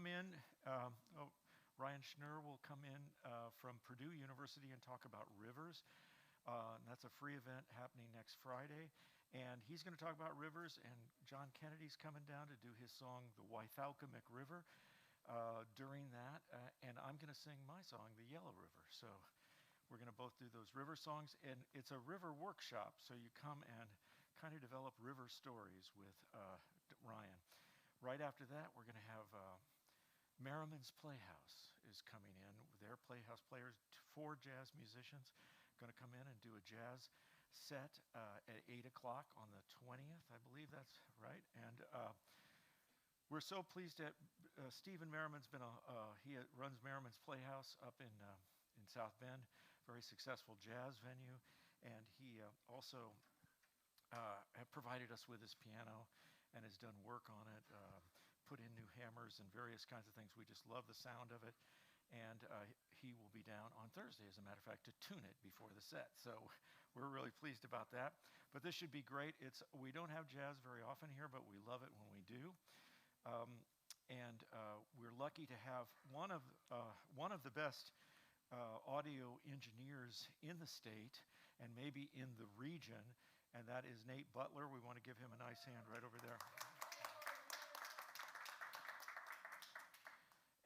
come in. Ryan Schnurr will come in from Purdue University and talk about rivers. And that's a free event happening next Friday. And he's going to talk about rivers, and John Kennedy's coming down to do his song, The Wythaucomic River, during that. And I'm going to sing my song, The Yellow River. So we're going to both do those river songs. And it's a river workshop, so you come and kind of develop river stories with Ryan. Right after that, we're going to have Merriman's Playhouse is coming in. Their Playhouse players, 4 jazz musicians, going to come in and do a jazz set at 8 o'clock on the 20th, I believe that's right. And we're so pleased that Stephen Merriman's been he runs Merriman's Playhouse up in South Bend, very successful jazz venue, and he also have provided us with his piano and has done work on it, put in new hammers and various kinds of things. We just love the sound of it. And he will be down on Thursday, as a matter of fact, to tune it before the set. So we're really pleased about that. But this should be great. We don't have jazz very often here, but we love it when we do. And we're lucky to have one of the best audio engineers in the state and maybe in the region, and that is Nate Butler. We want to give him a nice hand right over there.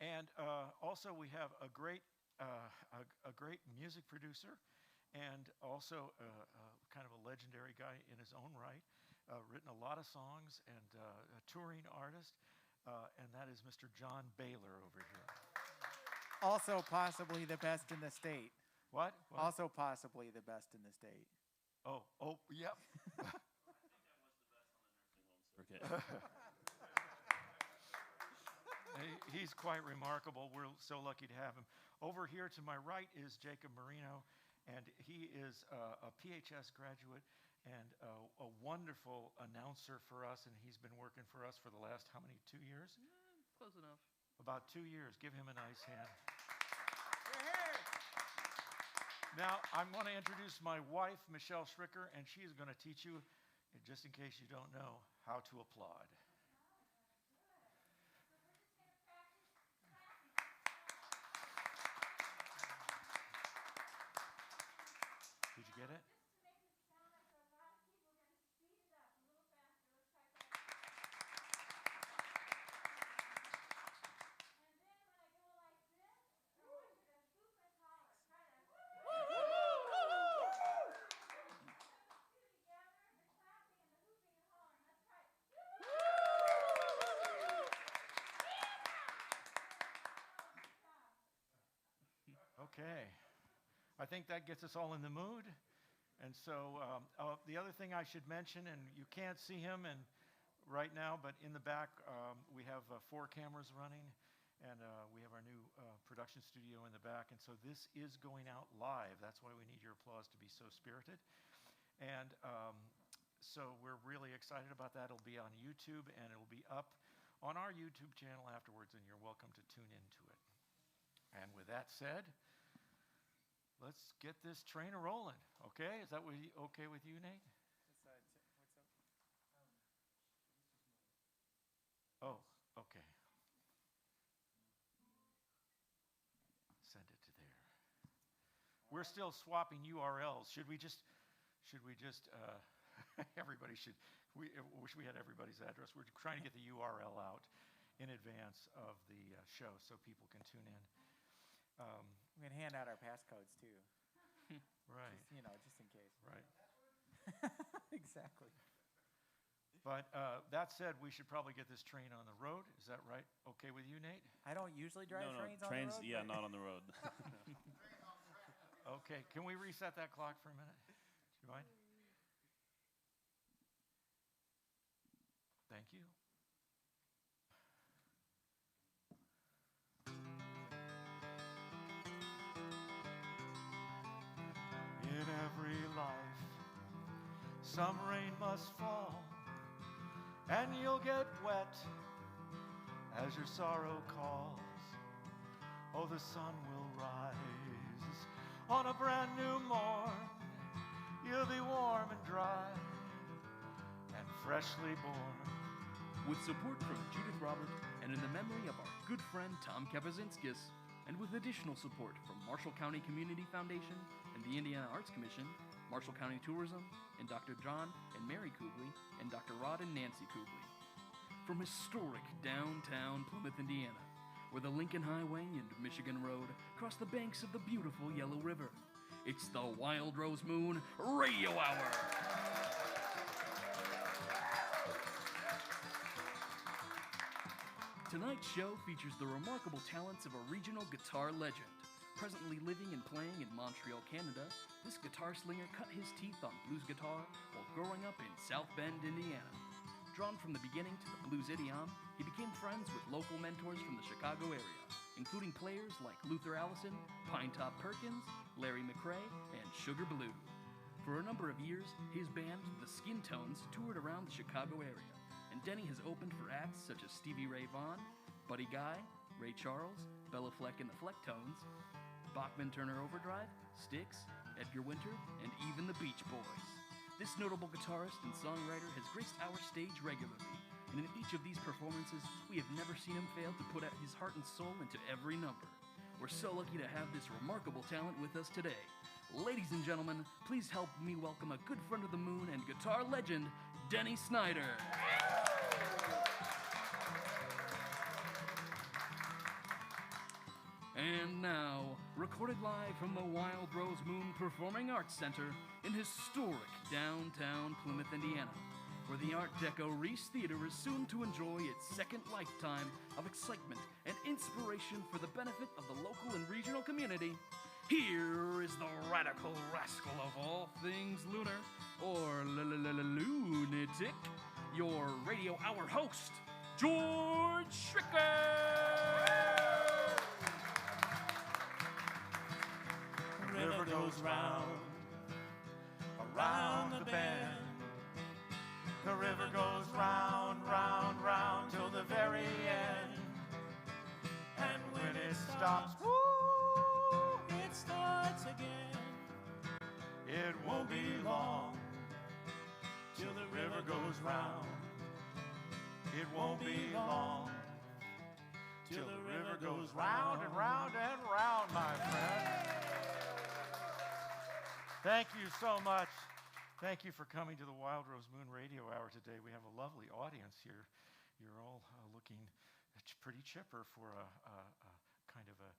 And also we have a great music producer, and also kind of a legendary guy in his own right, written a lot of songs, and a touring artist, and that is Mr. John Baylor over here. Also possibly the best in the state. What? Also possibly the best in the state. Oh, yep. I think I was the best on the nursing home circuit. He's quite remarkable. We're so lucky to have him. Over here to my right is Jacob Marino, and he is a PHS graduate and a wonderful announcer for us, and he's been working for us for the last, how many, 2 years? Close enough. About 2 years. Give him a nice hand. Now, I'm going to introduce my wife, Michelle Schricker, and she is going to teach you, just in case you don't know, how to applaud. Did you get it? Just to make it sound like a lot of people, we're going to speed it up a little faster. Let's try that. And then when I go like this, I want you to hoop and holler. Try that. Two together, the clapping and the hooping and hollering. Let's try it. Okay. I think that gets us all in the mood. And so the other thing I should mention, and you can't see him right now, but in the back we have 4 cameras running, and we have our new production studio in the back. And so this is going out live. That's why we need your applause to be so spirited. And so we're really excited about that. It'll be on YouTube, and it'll be up on our YouTube channel afterwards, and you're welcome to tune into it. And with that said, let's get this train rolling, okay? Is that okay with you, Nate? What's up? Oh, okay. Send it to there. We're still swapping URLs. Should we just everybody should, we wish we had everybody's address. We're trying to get the URL out in advance of the show so people can tune in. We can hand out our passcodes too. Right. Just in case. Right. Exactly. But that said, we should probably get this train on the road. Is that right? Okay with you, Nate? I don't usually drive trains on the road. Yeah, not on the road. Okay. Can we reset that clock for a minute? Do you mind? Thank you. In every life, some rain must fall, and you'll get wet as your sorrow calls. Oh, the sun will rise on a brand new morn. You'll be warm and dry and freshly born. With support from Judith Robert and and in the memory of our good friend Tom Kapazinskis, and with additional support from Marshall County Community Foundation and the Indiana Arts Commission, Marshall County Tourism, and Dr. John and Mary Kubley, and Dr. Rod and Nancy Kubley. From historic downtown Plymouth, Indiana, where the Lincoln Highway and Michigan Road cross the banks of the beautiful Yellow River, it's the Wild Rose Moon Radio Hour. Tonight's show features the remarkable talents of a regional guitar legend. Presently living and playing in Montreal, Canada, this guitar slinger cut his teeth on blues guitar while growing up in South Bend, Indiana. Drawn from the beginning to the blues idiom, he became friends with local mentors from the Chicago area, including players like Luther Allison, Pinetop Perkins, Larry McRae, and Sugar Blue. For a number of years, his band, the Skin Tones, toured around the Chicago area, and Denny has opened for acts such as Stevie Ray Vaughan, Buddy Guy, Ray Charles, Bella Fleck and the Flecktones, Bachman Turner Overdrive, Styx, Edgar Winter, and even the Beach Boys. This notable guitarist and songwriter has graced our stage regularly, and in each of these performances, we have never seen him fail to put out his heart and soul into every number. We're so lucky to have this remarkable talent with us today. Ladies and gentlemen, please help me welcome a good friend of the moon and guitar legend, Denny Snyder. And now, recorded live from the Wild Rose Moon Performing Arts Center in historic downtown Plymouth, Indiana, where the Art Deco Reese Theater is soon to enjoy its second lifetime of excitement and inspiration for the benefit of the local and regional community. Here is the radical rascal of all things lunar, or lunatic, your radio hour host, George Schricker! The river goes round, around the bend. The river goes round, round, round till the very end. And when it stops, woo, it starts again. It won't be long till the river goes round. It won't be long till the river goes round and round and round, my friend. Thank you so much. Thank you for coming to the Wild Rose Moon Radio Hour today. We have a lovely audience here. You're all looking pretty chipper for a kind of a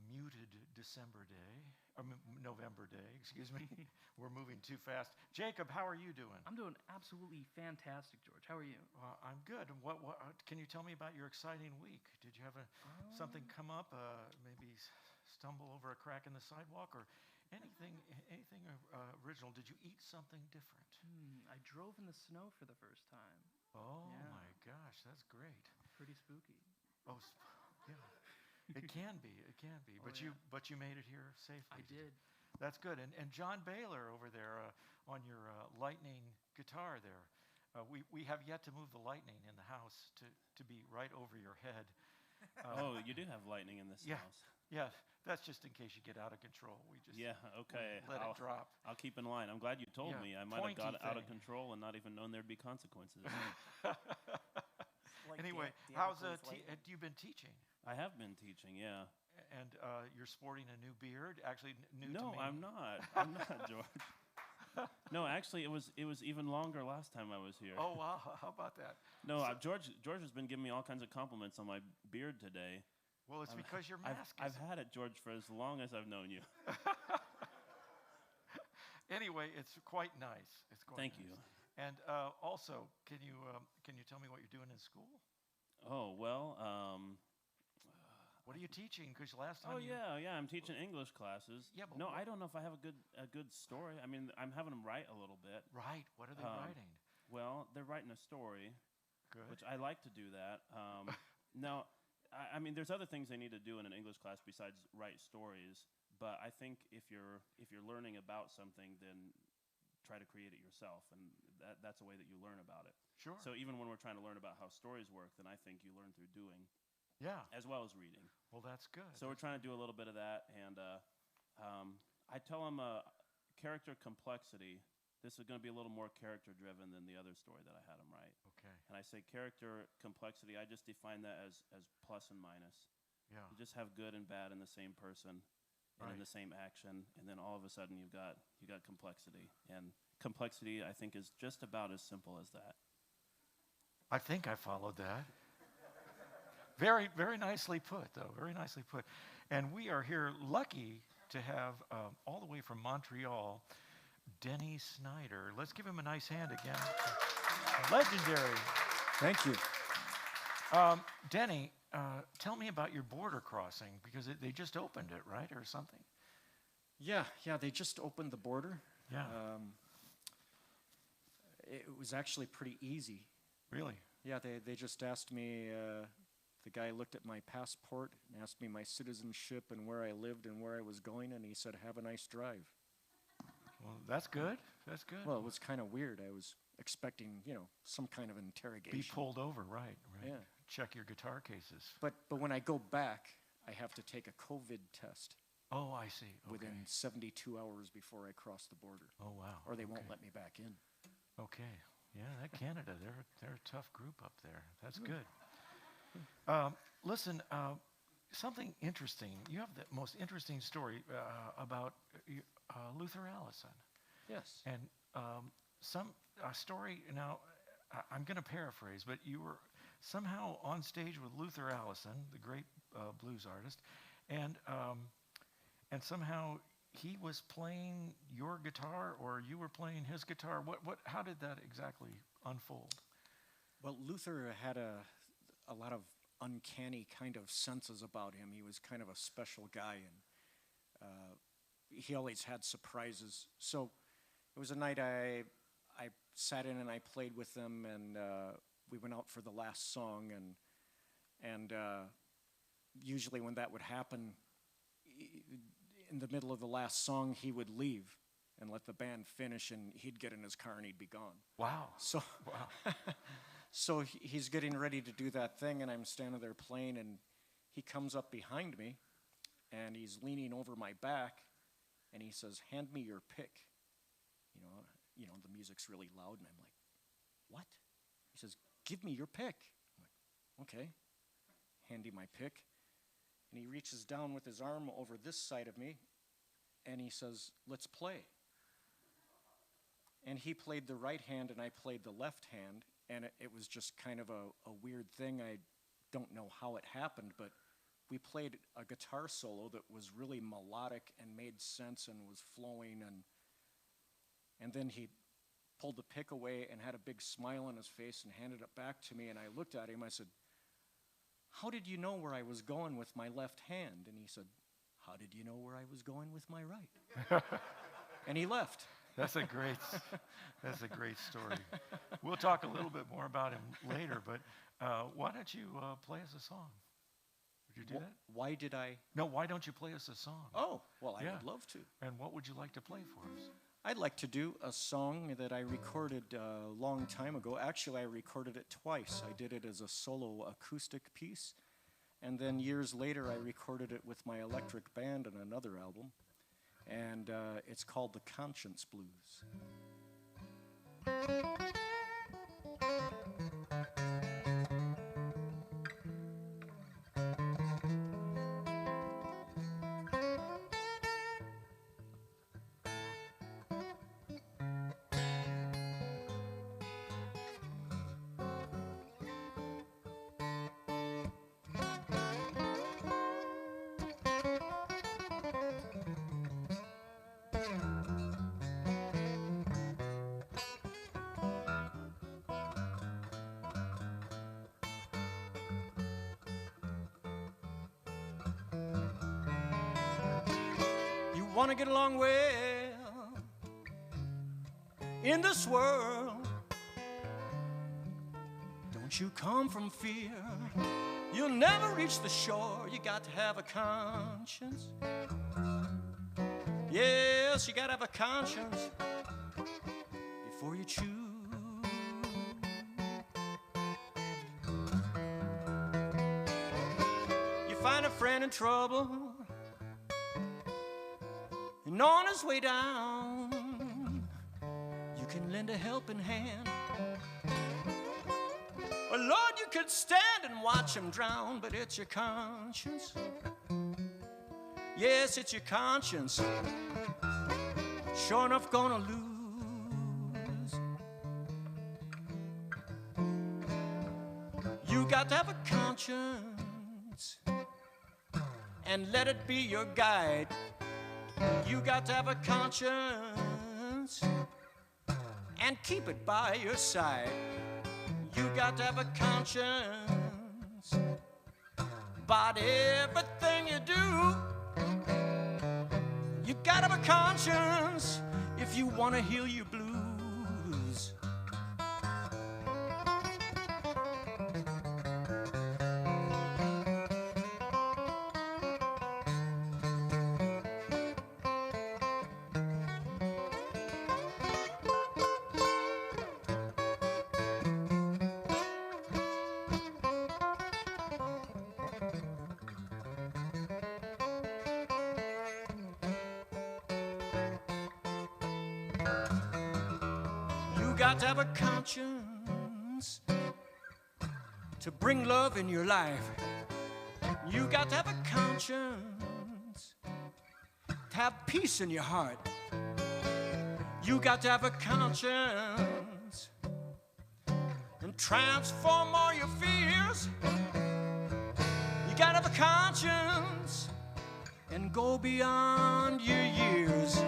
muted December day, or November day, excuse me. We're moving too fast. Jacob, how are you doing? I'm doing absolutely fantastic, George. How are you? I'm good. What can you tell me about your exciting week? Did you have something come up? Maybe stumble over a crack in the sidewalk, or anything original? Did you eat something different? I drove in the snow for the first time. Oh Yeah. my gosh, that's great. Pretty spooky. Oh, yeah. It can be. It can be. Oh, But you made it here safely. I did. That's good. And John Baylor over there on your lightning guitar there. We have yet to move the lightning in the house to be right over your head. Oh, you do have lightning in this Yeah. house. Yeah, that's just in case you get out of control. We just Okay. let it drop. I'll keep in line. I'm glad you told Yeah, me. I might have pointy got out of thing. control and not even known there'd be consequences. Like Anyway, Damocles how's lightning. have you been teaching? I have been teaching, yeah. And you're sporting a new beard. Actually, new to No, me. I'm not. I'm not, George. No, actually, it was even longer last time I was here. Oh wow, how about that? No, George has been giving me all kinds of compliments on my beard today. Well, it's because your I've, mask. I've had it, George, for as long as I've known you. Anyway, it's quite nice. It's quite. Thank nice. you. And also, can you tell me what you're doing in school? Oh, well, What are you teaching? Because last time. oh yeah, I'm teaching English classes. Yeah, but no, what- I don't know if I have a good story. I mean, I'm having them write a little bit. Right. What are they writing? Well, they're writing a story, Good. which I like to do that. Now, I mean, there's other things they need to do in an English class besides write stories. But I think if you're learning about something, then try to create it yourself, and that's a way that you learn about it. Sure. So even when we're trying to learn about how stories work, then I think you learn through doing Yeah. as well as reading. Well, that's good. So we're trying to do a little bit of that, and I tell them character complexity. this is going to be a little more character driven than the other story that I had him write. Okay. And I say character complexity. I just define that as plus and minus. Yeah. You just have good and bad in the same person, and in Right. the same action, and then all of a sudden you got complexity. And complexity, I think, is just about as simple as that. I think I followed that. Very, very nicely put, though. Very nicely put. And we are here lucky to have all the way from Montreal, Denny Snyder. Let's give him a nice hand again. Legendary. Thank you. Denny, tell me about your border crossing, because they just opened it, right, or something? Yeah, they just opened the border. Yeah. It was actually pretty easy. Really? Yeah, they just asked me, the guy looked at my passport and asked me my citizenship and where I lived and where I was going, and he said, have a nice drive. Well, that's good. That's good. Well, it was kind of weird. I was expecting, some kind of interrogation. Be pulled over, right? Yeah. Check your guitar cases. But when I go back, I have to take a COVID test Oh, I see. Okay. within 72 hours before I cross the border, Oh, wow. or they won't Okay. let me back in. Okay. Yeah, that Canada, they're a tough group up there. That's Hmm. good. Listen, something interesting. You have the most interesting story about Luther Allison. Yes. And a story, now, I'm going to paraphrase, but you were somehow on stage with Luther Allison, the great blues artist, and somehow he was playing your guitar, or you were playing his guitar. How did that exactly unfold? Well, Luther had a lot of uncanny kind of senses about him. He was kind of a special guy, and he always had surprises. So it was a night I sat in and I played with them, and we went out for the last song, and usually when that would happen, in the middle of the last song, he would leave and let the band finish, and he'd get in his car and he'd be gone. Wow. So, Wow. so he's getting ready to do that thing, and I'm standing there playing, and he comes up behind me, and he's leaning over my back, and he says, "Hand me your pick." You know, the music's really loud, and I'm like, "What?" He says, "Give me your pick." I'm like, "Okay." Hand him my pick, and he reaches down with his arm over this side of me, and he says, "Let's play." And he played the right hand, and I played the left hand, and it was just kind of a weird thing. I don't know how it happened, but we played a guitar solo that was really melodic and made sense and was flowing, and then he pulled the pick away and had a big smile on his face and handed it back to me, and I looked at him. I said, "How did you know where I was going with my left hand?" And he said, "How did you know where I was going with my right?" And he left. That's a great story. We'll talk a little bit more about him later, but why don't you play us a song? Would you do that? Why did I? No, why don't you play us a song? Oh, well, I Yeah. would love to. And what would you like to play for us? I'd like to do a song that I recorded a long time ago. Actually, I recorded it twice. I did it as a solo acoustic piece, and then years later, I recorded it with my electric band on another album, and it's called The Conscience Blues. You want to get along well in this world. Don't you come from fear. You'll never reach the shore. You got to have a conscience. Yes, you got to have a conscience before you choose. You find a friend in trouble, and on his way down, you you can lend a helping hand. Or Lord, you could stand and watch him drown, but it's your conscience. Yes, it's your conscience. Sure enough, gonna lose. You got to have a conscience and let it be your guide. You got to have a conscience and keep it by your side. You got to have a conscience about everything you do. You got to have a conscience if you want to heal your blues. You got to have a conscience to bring love in your life. You got to have a conscience to have peace in your heart. You got to have a conscience and transform all your fears. You got to have a conscience and go beyond your years.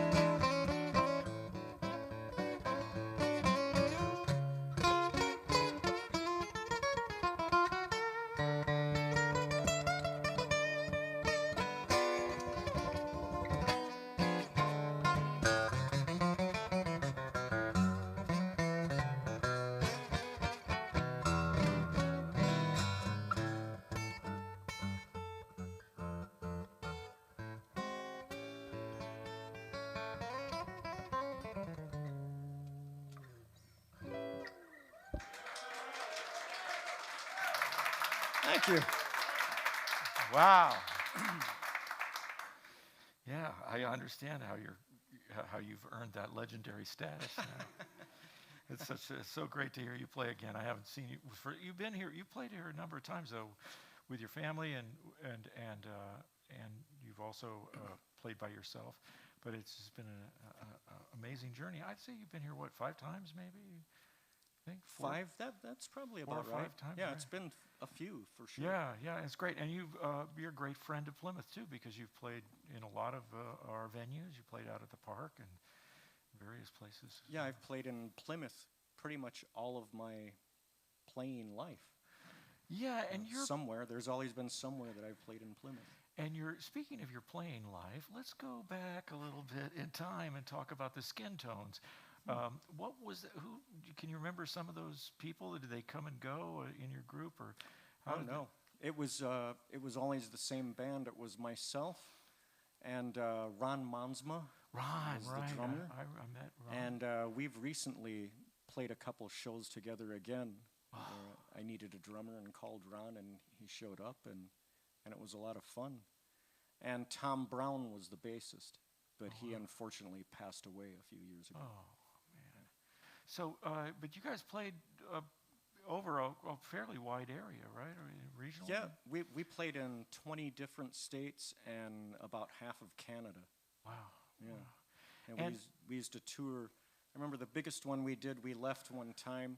Thank you. Wow. Yeah, I understand how you've earned that legendary status now. It's so great to hear you play again. I haven't seen you you've been here. You played here a number of times though, with your family and you've also played by yourself. But it's just been an amazing journey. I'd say you've been here 5 times maybe. I think 4? 5? That's probably 4 or about 5 right. times, Yeah, right. it's been a few for sure. Yeah, it's great. And you're a great friend of Plymouth too, because you've played in a lot of our venues. You played out at the park and various places. Yeah, I've played in Plymouth pretty much all of my playing life. Yeah, and There's always been somewhere that I've played in Plymouth. And speaking of your playing life, let's go back a little bit in time and talk about the Skin Tones. What was who? Can you remember some of those people? Did they come and go in your group, or I don't know. It was always the same band. It was myself and Ron Mansma. Ron, was right? the drummer. I met Ron. And we've recently played a couple shows together again. I needed a drummer and called Ron, and he showed up, and it was a lot of fun. And Tom Brown was the bassist, but he unfortunately passed away a few years ago. Oh, man. So, but you guys played over a fairly wide area, right? Or regionally? Yeah, we played in 20 different states and about half of Canada. Wow. Yeah. Wow. And we used to tour. I remember the biggest one we did, we left one time,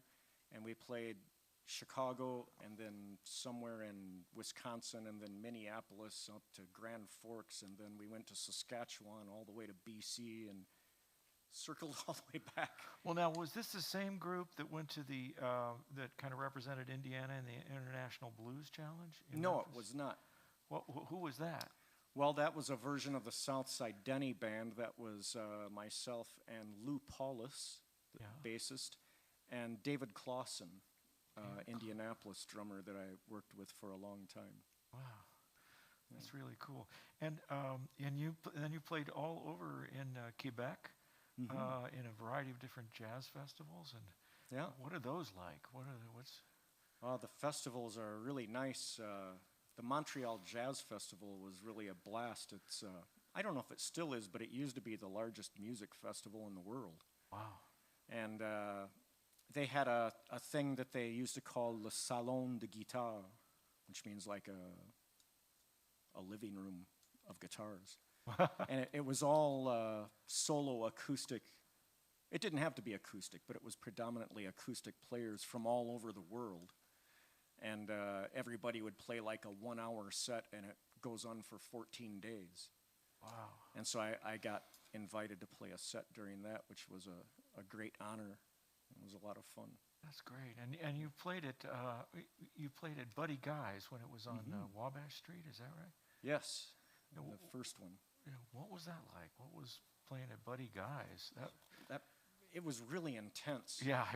and we played Chicago, and then somewhere in Wisconsin, and then Minneapolis up to Grand Forks, and then we went to Saskatchewan all the way to BC and circled all the way back. Well, now, was this the same group that went to that kind of represented Indiana in the International Blues Challenge? No, it was not. Well, who was that? Well, that was a version of the Southside Denny Band. That was myself and Lou Paulus, the bassist, and David Clausen, Indianapolis drummer that I worked with for a long time. Wow, that's really cool. And you played all over in Quebec, in a variety of different jazz festivals. And what are those like? The festivals are really nice. The Montreal Jazz Festival was really a blast. It's I don't know if it still is, but it used to be the largest music festival in the world. Wow. And they had a thing that they used to call le salon de guitare, which means like a living room of guitars. And it was all solo acoustic. It didn't have to be acoustic, but it was predominantly acoustic players from all over the world. And everybody would play like a 1 hour set, and it goes on for 14 days. Wow. And so I got invited to play a set during that, which was a great honor. It was a lot of fun. That's great. And you played at Buddy Guy's when it was on Wabash Street, is that right? Yes, Yeah, the first one. Yeah, what was that like? What was playing at Buddy Guy's? It was really intense. Yeah, I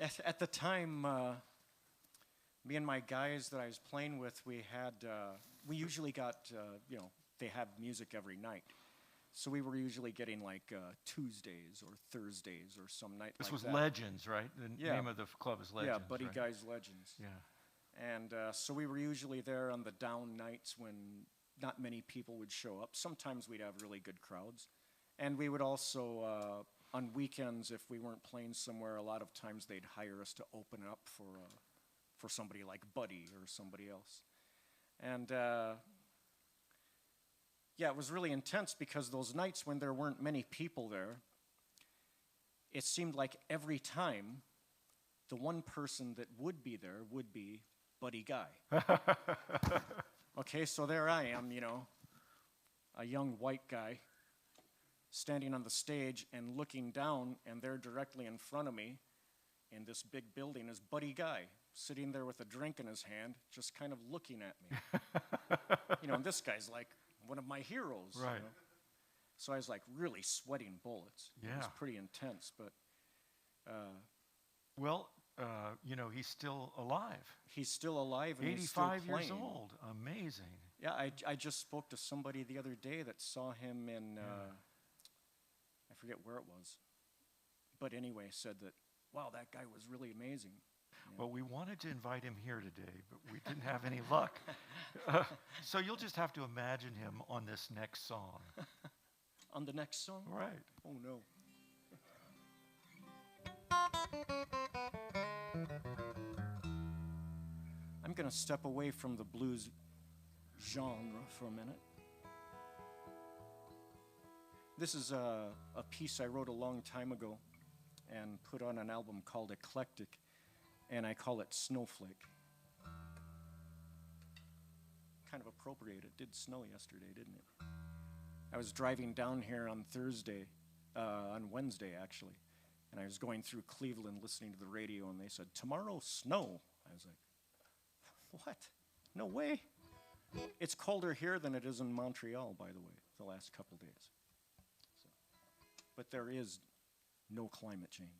bet. At the time, me and my guys that I was playing with, we usually got, they have music every night. So we were usually getting like Tuesdays or Thursdays or some night This like was that. Legends, right? The name of the club is Legends. Yeah, Buddy right? Guy's Legends. Yeah. And so we were usually there on the down nights when not many people would show up. Sometimes we'd have really good crowds. And we would also, on weekends, if we weren't playing somewhere, a lot of times they'd hire us to open up for somebody like Buddy or somebody else. And yeah, it was really intense because those nights when there weren't many people there, it seemed like every time the one person that would be there would be Buddy Guy. Okay, so there I am, a young white guy standing on the stage and looking down, and there directly in front of me in this big building is Buddy Guy, sitting there with a drink in his hand, just kind of looking at me. And this guy's like one of my heroes. Right. So I was like really sweating bullets. It was Yeah. pretty intense, but Well, he's still alive. he's still alive and he's still 85 years playing. old. Amazing. Yeah, I just spoke to somebody the other day that saw him in, I forget where it was. But anyway, said that, wow, that guy was really amazing. Well, we wanted to invite him here today, but we didn't have any luck. So you'll just have to imagine him on this next song. On the next song? Right. Oh, no. I'm going to step away from the blues genre for a minute. This is a piece I wrote a long time ago and put on an album called Eclectic, and I call it Snowflake. Kind of appropriate. It did snow yesterday, didn't it? I was driving down here on Wednesday actually, and I was going through Cleveland listening to the radio, and they said, tomorrow snow. I was like, what? No way. It's colder here than it is in Montreal, by the way, the last couple days. So, but there is no climate change.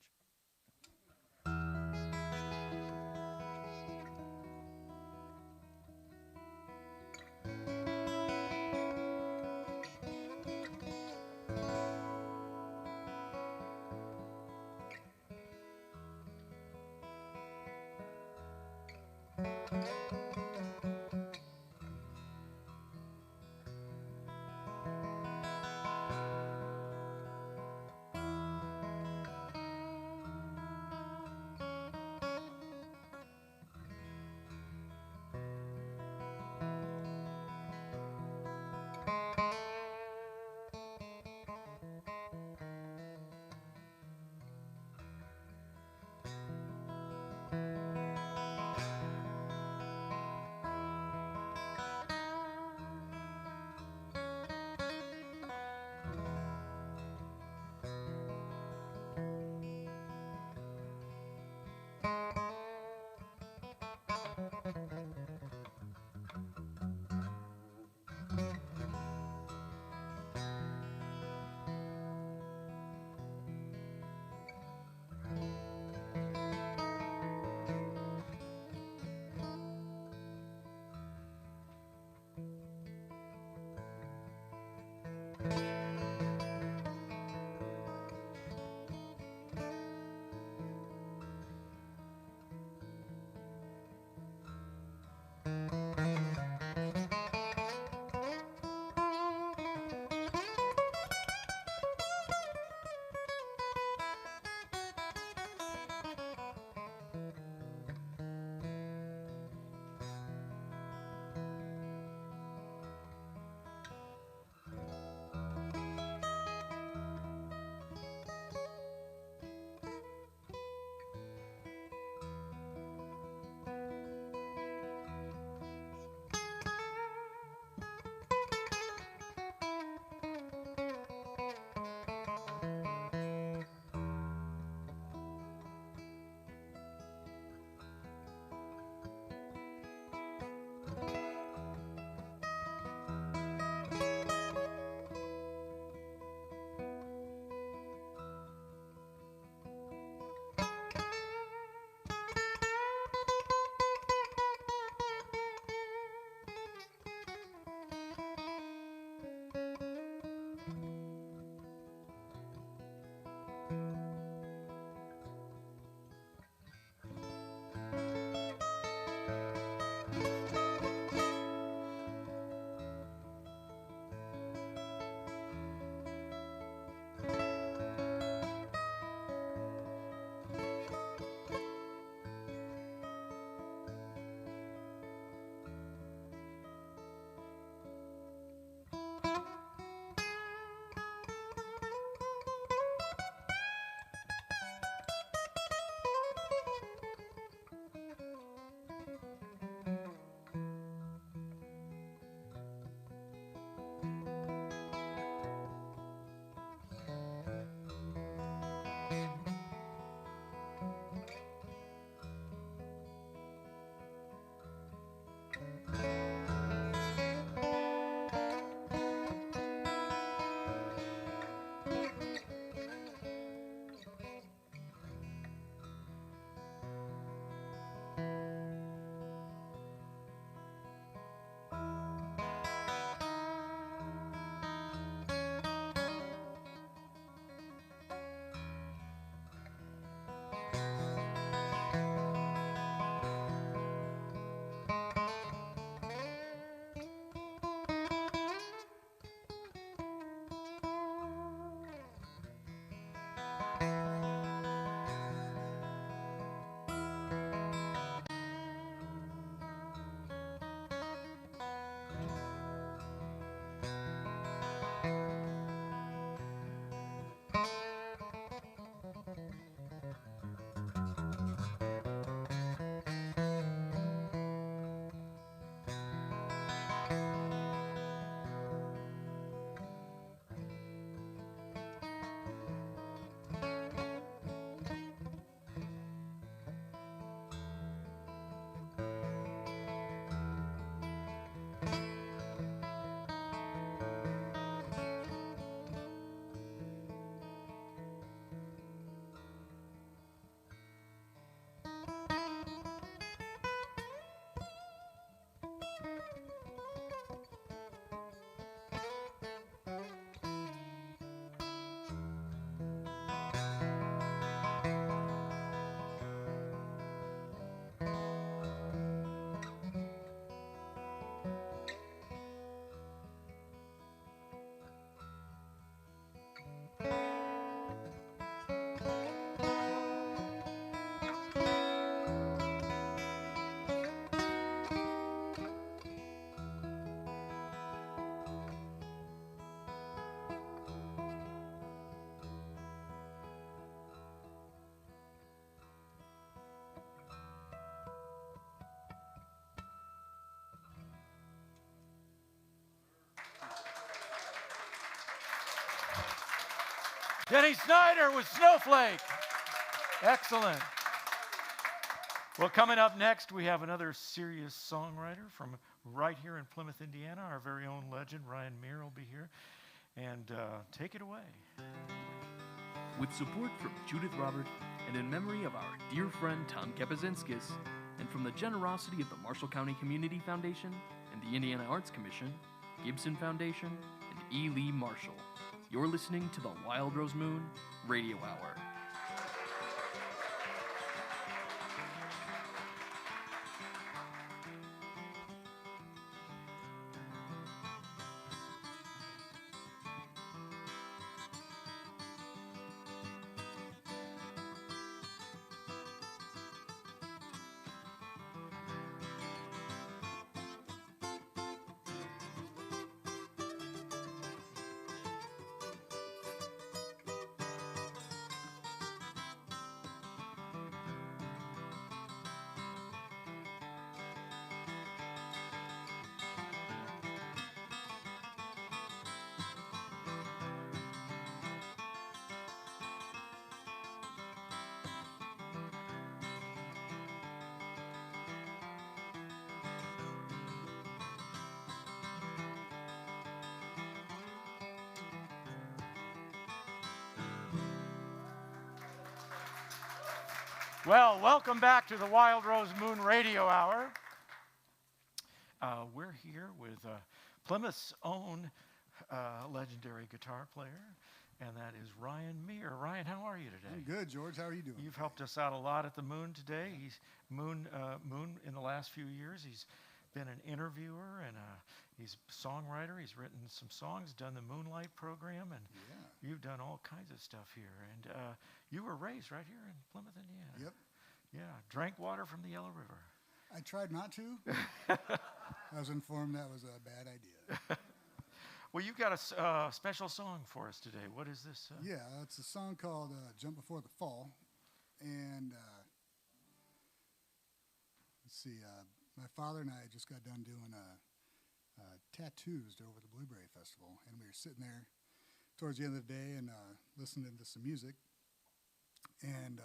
Denny Snyder with Snowflake. Excellent. Well, coming up next, we have another serious songwriter from right here in Plymouth, Indiana. Our very own legend, Ryan Meir, will be here. And take it away. With support from Judith Robert and in memory of our dear friend Tom Kepazinskis, and from the generosity of the Marshall County Community Foundation and the Indiana Arts Commission, Gibson Foundation, and E. Lee Marshall, you're listening to the Wild Rose Moon Radio Hour. Well, welcome back to the Wild Rose Moon Radio Hour. We're here with Plymouth's own legendary guitar player, and that is Ryan Meir. Ryan, how are you today? I'm good, George. How are you doing? You've helped us out a lot at the Moon today. He's Moon in the last few years. He's been an interviewer and he's a songwriter. He's written some songs, done the Moonlight program, and you've done all kinds of stuff here. And you were raised right here in Plymouth, Indiana. Yep. Yeah, drank water from the Yellow River. I tried not to. I was informed that was a bad idea. Well, you've got a special song for us today. What is this? Yeah, it's a song called Jump Before the Fall. And let's see, my father and I just got done doing tattoos over the Blueberry Festival. And we were sitting there towards the end of the day and listening to some music. And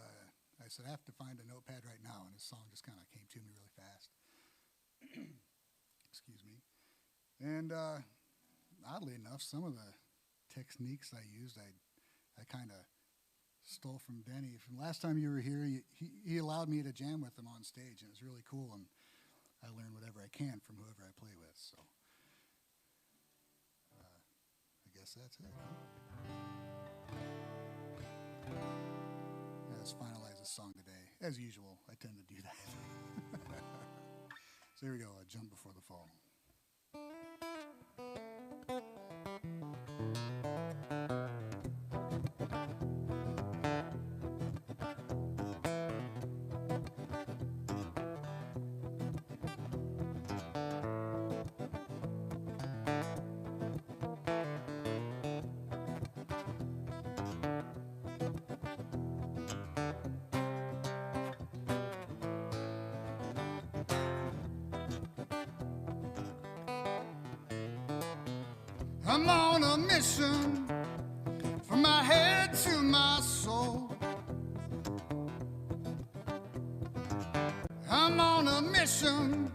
I said, I have to find a notepad right now. And this song just kind of came to me really fast. Excuse me. And oddly enough, some of the techniques I used, I kind of stole from Denny. From last time you were here, he allowed me to jam with him on stage, and it was really cool. And I learn whatever I can from whoever I play with. So I guess that's it. Let's finalize the song today. As usual, I tend to do that. So here we go, Jump Before the Fall. I'm on a mission from my head to my soul. I'm on a mission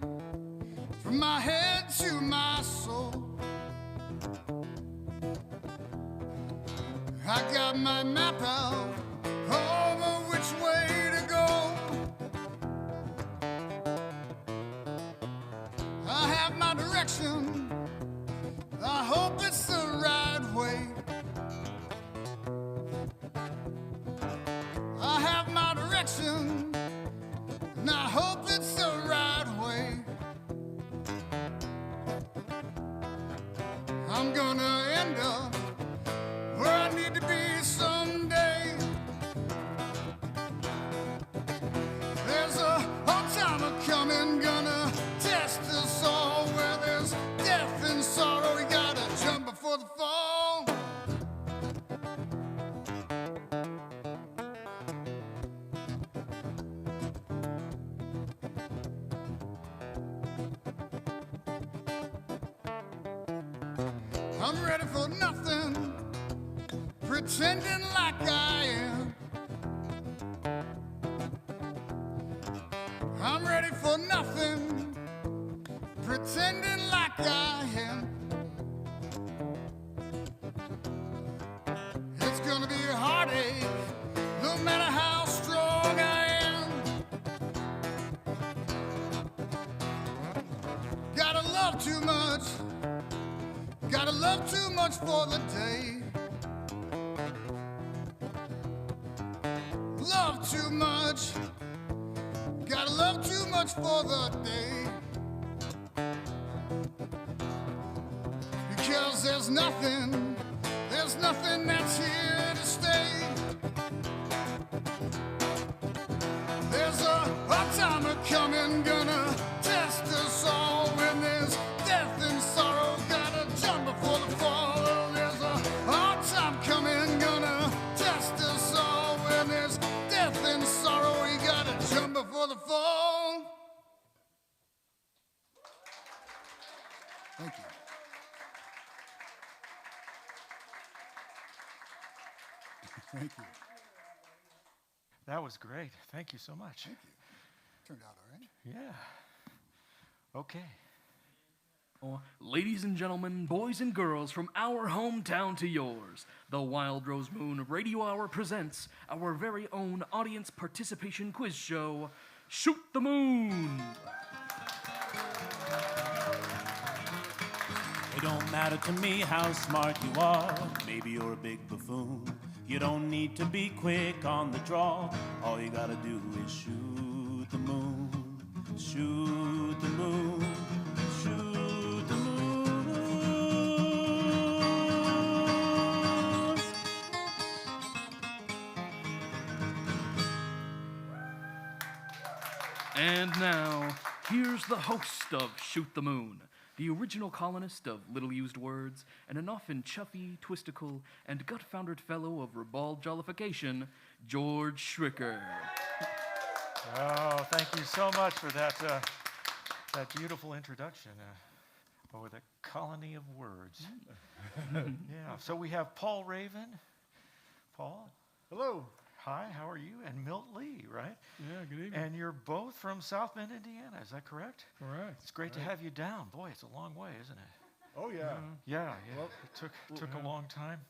from my head to my soul. I got my map out over which way to go. I have my direction. I hope it's the right way. I have my direction, and I hope it's the right way. I'm gonna end up where I need to be someday. There's a hard time coming, gonna test us all. Where there's death and sorrow, we gotta jump before the fall. I'm ready for nothing, pretending like I am. I'm ready for nothing, pretending like I am. It's gonna be a heartache, no matter how strong I am. Gotta love too much, gotta love too much for the day. Love too much, gotta love too much for the day. Because there's nothing that's here to stay. There's a hard time coming, gonna test us all. When there's death and sorrow, gotta jump before the fall. There's a hard time coming, gonna test us all. When there's death and sorrow, we gotta jump before the fall. Thank you. Thank you. That was great. Thank you so much. Thank you. Turned out all right. Yeah. Okay. Ladies and gentlemen, boys and girls from our hometown to yours, the Wild Rose Moon Radio Hour presents our very own audience participation quiz show, Shoot the Moon. It don't matter to me how smart you are. Maybe you're a big buffoon. You don't need to be quick on the draw. All you gotta do is shoot the moon. Shoot the moon. Shoot the moon. And now, here's the host of Shoot the Moon, the original colonist of little used words, and an often chuffy, twistical, and gut-foundered fellow of ribald jollification, George Schricker. Oh, thank you so much for that beautiful introduction. The colony of words. Yeah. So we have Paul Raven. Paul. Hello. Hi. How are you? And Milt Lee, right? Yeah, good evening. And you're both from South Bend, Indiana. Is that correct? Correct. It's great to have you down. Boy, it's a long way, isn't it? Oh, yeah. Yeah. Well, It took a long time.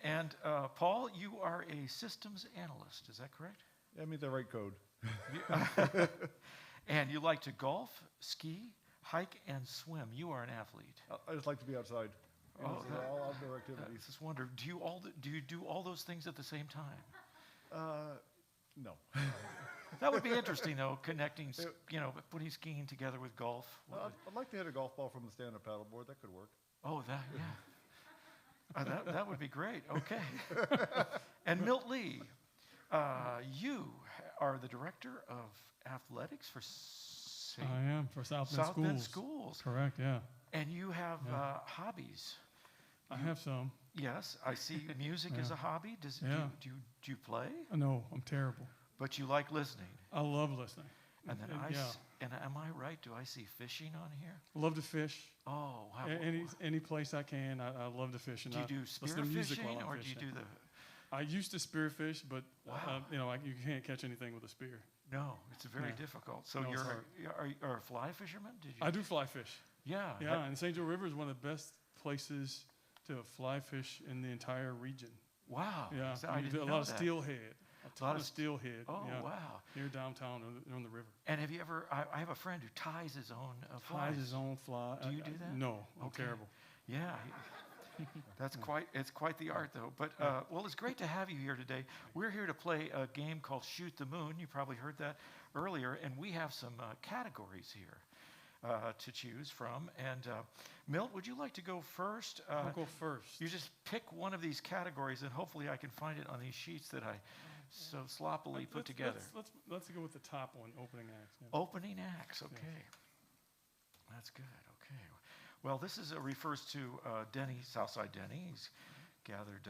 And Paul, you are a systems analyst. Is that correct? I mean the right code. And you like to golf, ski, hike, and swim. You are an athlete. I just like to be outside. Oh, All outdoor activities. I just wonder, do you do all those things at the same time? No. That would be interesting, though, connecting, putting skiing together with golf. I'd like to hit a golf ball from the stand-up paddleboard. That could work. Oh, that would be great. Okay. And Milt Lee, you are the director of athletics for I am for South Bend Schools. Correct, yeah. And you have hobbies. I have some. Yes, I see music is a hobby. Do you play? No, I'm terrible. But you like listening. I love listening. And then and am I right? Do I see fishing on here? I love to fish. Oh, wow. Any place I can, I love to fish. And do you do listen to music spearfishing, while I'm or do you fishing. do the? I used to spearfish, but Wow. you can't catch anything with a spear. No, it's very difficult. So No, it's you're a fly fisherman? Did you? I do fly fish. Yeah. Yeah, and St. Joe River is one of the best places to fly fish in the entire region. Wow. Yeah, So I you didn't do a know lot of that. steelhead. A ton of steelhead. Oh, yeah, wow. Here downtown on the river. And have you ever? I have a friend who ties his own flies. Ties his own fly. Do you do that? No, I'm Okay. terrible. Yeah. It's quite the art, though. But well, it's great to have you here today. We're here to play a game called Shoot the Moon. You probably heard that earlier, and we have some categories here to choose from. And Milt, would you like to go first? I'll go first. You just pick one of these categories, and hopefully I can find it on these sheets that I so sloppily put together. Let's go with the top one, opening acts. Yeah. Opening acts, okay. That's good, okay. Well, this refers to Denny, Southside Denny. He's gathered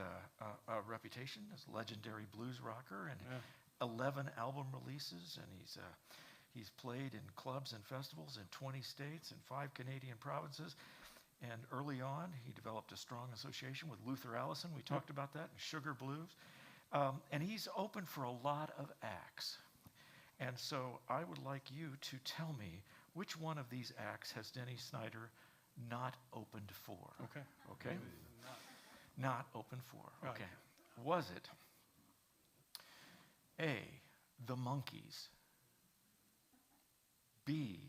a reputation as a legendary blues rocker and 11 album releases, and he's played in clubs and festivals in 20 states and 5 Canadian provinces. And early on, he developed a strong association with Luther Allison. We talked about that, and Sugar Blues. And he's open for a lot of acts. And so I would like you to tell me which one of these acts has Denny Snyder not opened for? Okay. Okay? Not open for. Okay. Was it A, the Monkees, B,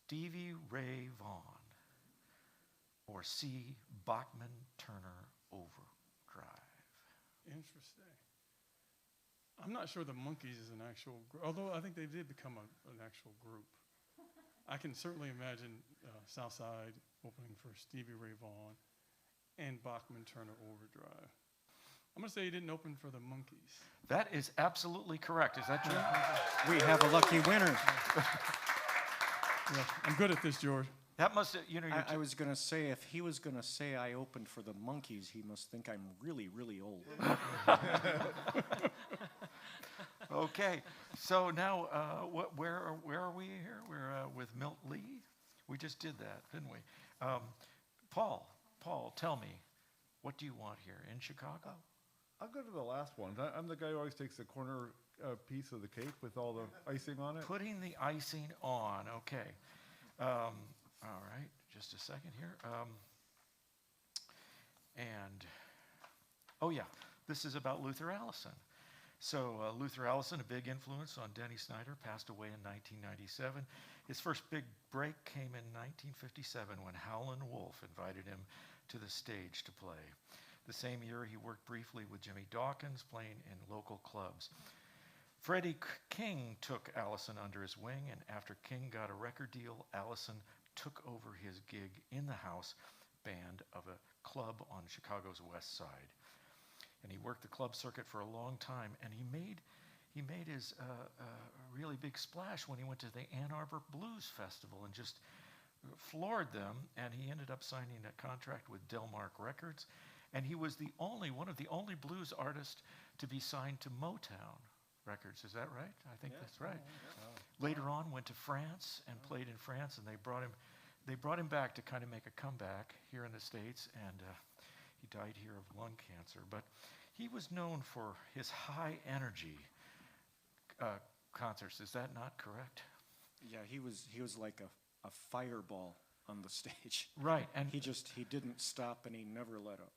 Stevie Ray Vaughan, or C, Bachman Turner Overdrive? Interesting. I'm not sure the Monkees is an actual group, although I think they did become an actual group. I can certainly imagine Southside opening for Stevie Ray Vaughan and Bachman Turner Overdrive. I'm going to say he didn't open for the Monkees. That is absolutely correct. Is that true? We have a lucky winner. Yeah, I'm good at this, George. That must have, I was going to say, if he was going to say I opened for the Monkees, he must think I'm really, really old. Okay, so now where are we here? We're with Milt Lee. We just did that, didn't we? Paul, tell me, what do you want here in Chicago? I'll go to the last one. I'm the guy who always takes the corner piece of the cake with all the icing on it. Putting the icing on, okay. All right, just a second here. Oh yeah, this is about Luther Allison. So Luther Allison, a big influence on Denny Snyder, passed away in 1997. His first big break came in 1957 when Howlin' Wolf invited him to the stage to play. The same year, he worked briefly with Jimmy Dawkins, playing in local clubs. Freddie King took Allison under his wing, and after King got a record deal, Allison took over his gig in the house band of a club on Chicago's west side. And he worked the club circuit for a long time, and he made his really big splash when he went to the Ann Arbor Blues Festival and just floored them, and he ended up signing a contract with Delmark Records, and he was one of the only blues artists to be signed to Motown Records. Is that right? I think that's right. Later on, went to France and played in France, and they brought him back to kind of make a comeback here in the States, and he died here of lung cancer. But he was known for his high energy concerts. Is that not correct? Yeah, he was like a fireball on the stage. Right, and he didn't stop, and he never let up.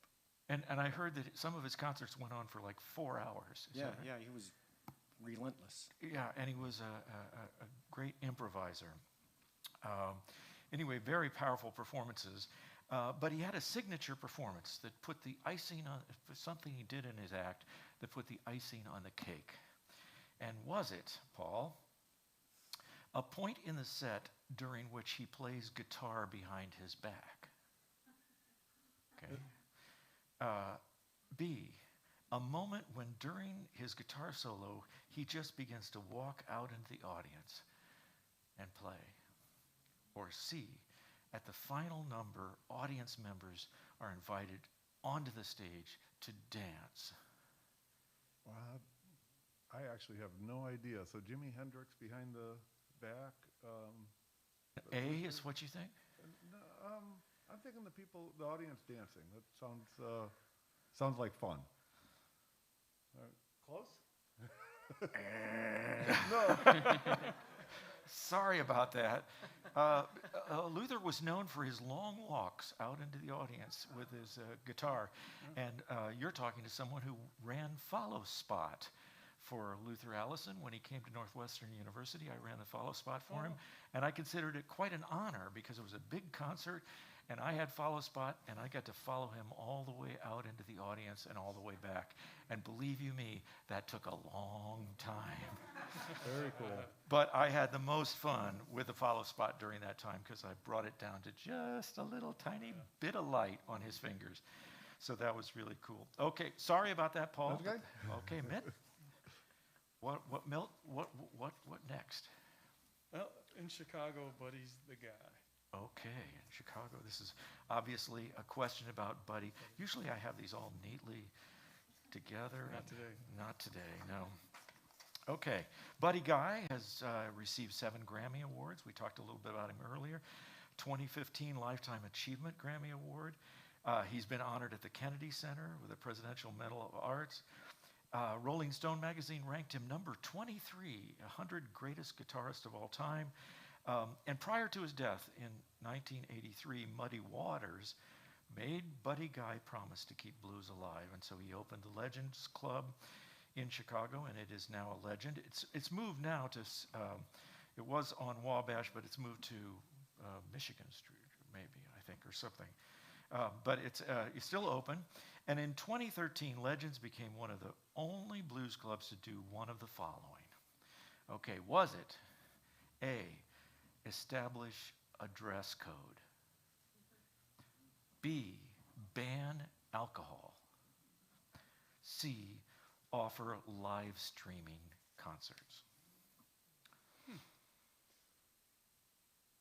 And I heard that some of his concerts went on for like 4 hours. Yeah, he was relentless. Yeah, and he was a great improviser. Anyway, very powerful performances. But he had a signature performance that put the icing on, something he did in his act that put the icing on the cake. And was it, Paul, a point in the set during which he plays guitar behind his back? Okay. B, a moment when during his guitar solo, he just begins to walk out into the audience and play. Or C, at the final number, audience members are invited onto the stage to dance. I actually have no idea. So Jimi Hendrix behind the back. A is what you think? No, I'm thinking the audience dancing. That sounds like fun. Close? No. Sorry about that. Luther was known for his long walks out into the audience with his guitar. And you're talking to someone who ran follow spot for Luther Allison when he came to Northwestern University. I ran the follow spot for him, and I considered it quite an honor because it was a big concert, and I had follow spot, and I got to follow him all the way out into the audience and all the way back. And believe you me, that took a long time. Very cool. But I had the most fun with the follow spot during that time because I brought it down to just a little tiny bit of light on his fingers. So that was really cool. Okay, sorry about that, Paul. That's okay. Okay, Mitt. Milt? What next? Well, in Chicago, Buddy's the guy. Okay, in Chicago. This is obviously a question about Buddy. Usually I have these all neatly together. Not today. Not today, no. Okay. Buddy Guy has received 7 Grammy Awards. We talked a little bit about him earlier. 2015 Lifetime Achievement Grammy Award. He's been honored at the Kennedy Center with the Presidential Medal of Arts. Rolling Stone magazine ranked him number 23, 100 greatest guitarists of all time. And prior to his death in 1983, Muddy Waters made Buddy Guy promise to keep blues alive, and so he opened the Legends Club in Chicago, and it is now a legend. It's moved now to, it was on Wabash, but it's moved to Michigan Street, maybe, I think, or something. But it's still open. And in 2013, Legends became one of the only blues clubs to do one of the following. Okay, was it A, establish a dress code, B, ban alcohol, C, offer live streaming concerts?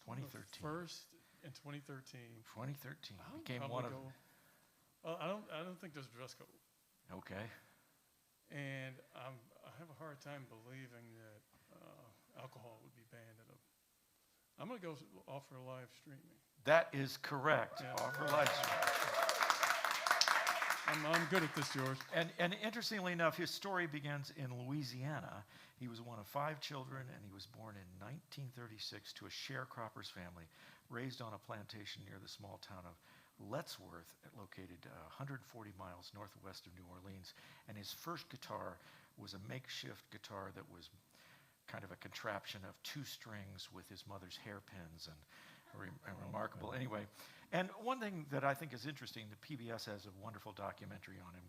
2013. First in 2013. 2013 I would became probably one of. go, well, I don't think there's a dress code, Okay. and I have a hard time believing that alcohol would be banned at a. I'm gonna go offer live streaming. That is correct. Yeah. Offer live streaming. I'm good at this, George. And interestingly enough, his story begins in Louisiana. He was one of 5 children, and he was born in 1936 to a sharecropper's family, raised on a plantation near the small town of Lettsworth, located 140 miles northwest of New Orleans. And his first guitar was a makeshift guitar that was kind of a contraption of 2 strings with his mother's hairpins, and remarkable. Anyway, and one thing that I think is interesting, the PBS has a wonderful documentary on him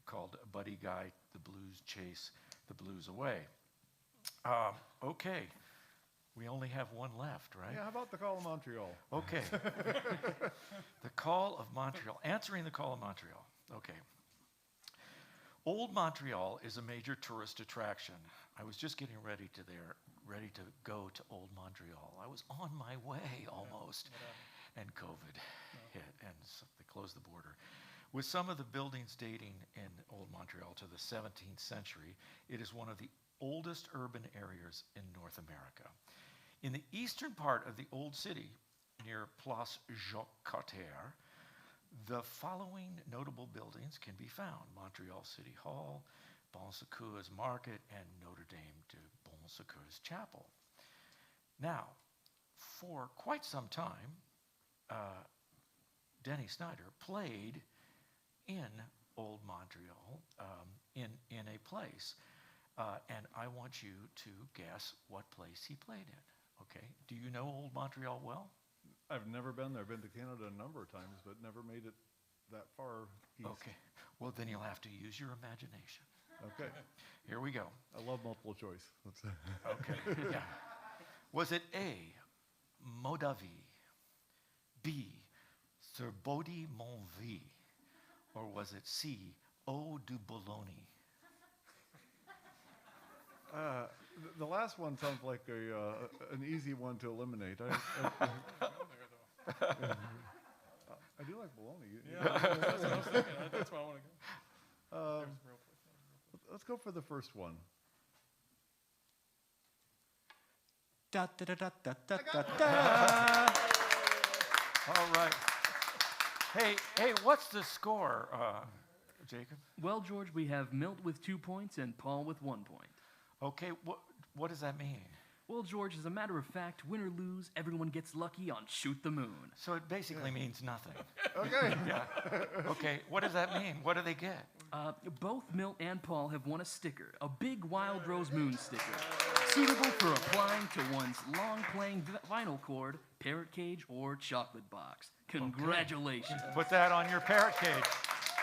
called Buddy Guy, The Blues Chase the Blues Away. Okay, we only have one left, right? Yeah, how about the Call of Montreal? Okay. The Call of Montreal. Answering the Call of Montreal. Okay. Old Montreal is a major tourist attraction. I was just getting ready to go to Old Montreal. I was on my way almost, and COVID hit, and so they closed the border. With some of the buildings dating in Old Montreal to the 17th century, it is one of the oldest urban areas in North America. In the eastern part of the old city, near Place Jacques-Cartier, the following notable buildings can be found: Montreal City Hall, Bon Secours Market, and Notre Dame de Bon Secours Chapel. Now, for quite some time, Denny Snyder played in Old Montreal, in a place, and I want you to guess what place he played in. Okay, do you know Old Montreal well? I've never been there. I've been to Canada a number of times, but never made it that far east. Okay, well then you'll have to use your imagination. Okay. Here we go. I love multiple choice. Okay, yeah. Was it A, Modavie, B, Surbody-Montvie, or was it C, Eau du Boulogne? The last one sounds like an easy one to eliminate. I do like bologna. Yeah, that's what I was thinking. That's why I want to go. Let's go for the first one. Da, da, da, da, da, da, da, da. All right. Hey, what's the score, Jacob? Well, George, we have Milt with 2 points and Paul with 1 point. Okay, what does that mean? Well, George, as a matter of fact, win or lose, everyone gets lucky on Shoot the Moon. So it basically means nothing. Okay. Yeah. Okay, what does that mean? What do they get? Both Milt and Paul have won a sticker, a big Wild Rose Moon sticker, suitable for applying to one's long-playing vinyl cord, parrot cage, or chocolate box. Congratulations. Put that on your parrot cage.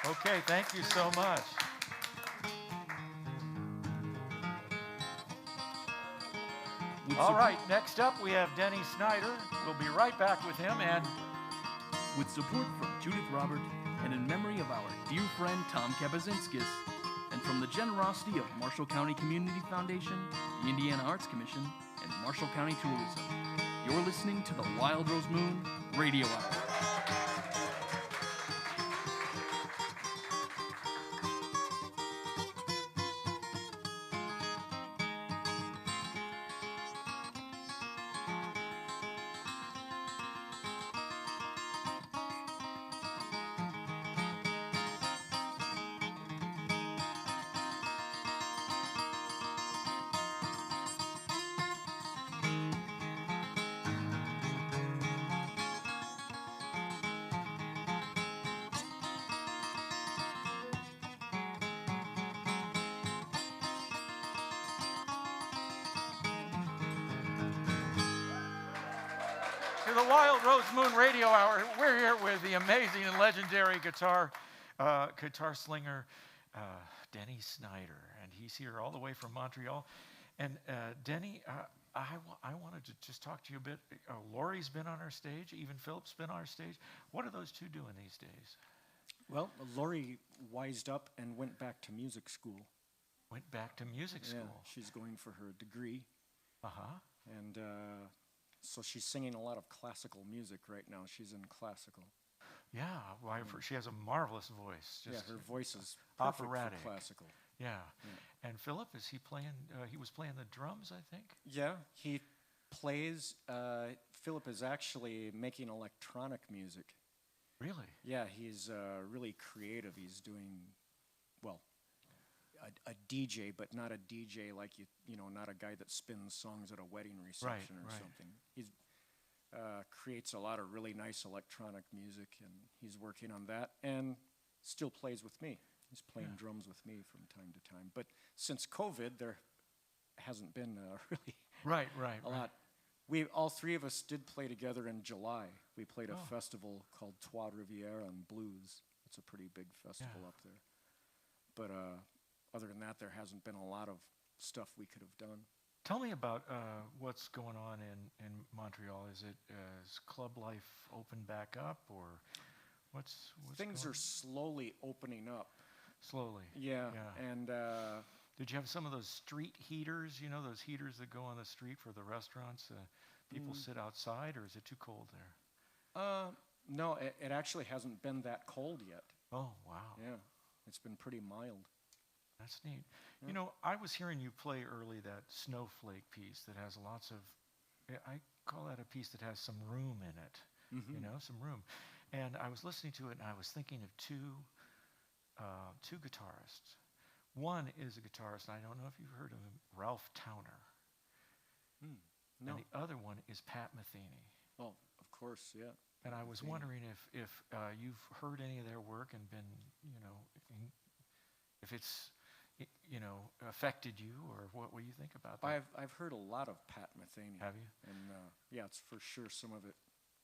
Okay, thank you so much. All right, next up we have Denny Snyder. We'll be right back with him, and with support from Judith Robert and in memory of our dear friend Tom Kabazinskis, and from the generosity of Marshall County Community Foundation, the Indiana Arts Commission, and Marshall County Tourism, you're listening to the Wild Rose Moon Radio Hour. to the Wild Rose Moon Radio Hour. We're here with the amazing and legendary guitar slinger, Denny Snyder, and he's here all the way from Montreal. And Denny, I wanted to just talk to you a bit. Lori's been on our stage, even Philip's been on our stage. What are those two doing these days? Well, Lori wised up and went back to music school. Went back to music school. Yeah, she's going for her degree. Uh-huh. And so she's singing a lot of classical music right now. She's in classical. Yeah, well, she has a marvelous voice. Yeah, her voice is operatic. For classical. Yeah. And Philip, is he playing? He was playing the drums, I think. Yeah, he plays. Philip is actually making electronic music. Really? Yeah, he's really creative. He's doing, well, a DJ, but not a DJ like not a guy that spins songs at a wedding reception or something. He's creates a lot of really nice electronic music, and he's working on that, and still plays with me. He's playing drums with me from time to time. But since COVID, there hasn't been really a lot. We all three of us did play together in July. We played a festival called Trois Rivières and Blues. It's a pretty big festival up there. But other than that, there hasn't been a lot of stuff we could have done. Tell me about what's going on in Montreal. Is club life open back up, or what's Things are slowly opening up. Slowly. Yeah. And did you have some of those street heaters? You know, those heaters that go on the street for the restaurants. People sit outside, or is it too cold there? No, it actually hasn't been that cold yet. Oh, wow. Yeah, it's been pretty mild. That's neat. Yeah. You know, I was hearing you play early that Snowflake piece that has lots of, I call that a piece that has some room in it, you know, some room. And I was listening to it, and I was thinking of two guitarists. One is a guitarist, and I don't know if you've heard of him, Ralph Towner. No. And the other one is Pat Metheny. Oh, of course, yeah. And I was wondering if you've heard any of their work and been, if it's, affected you, or what do you think about that? I've heard a lot of Pat Metheny. Have you? And yeah, it's for sure some of it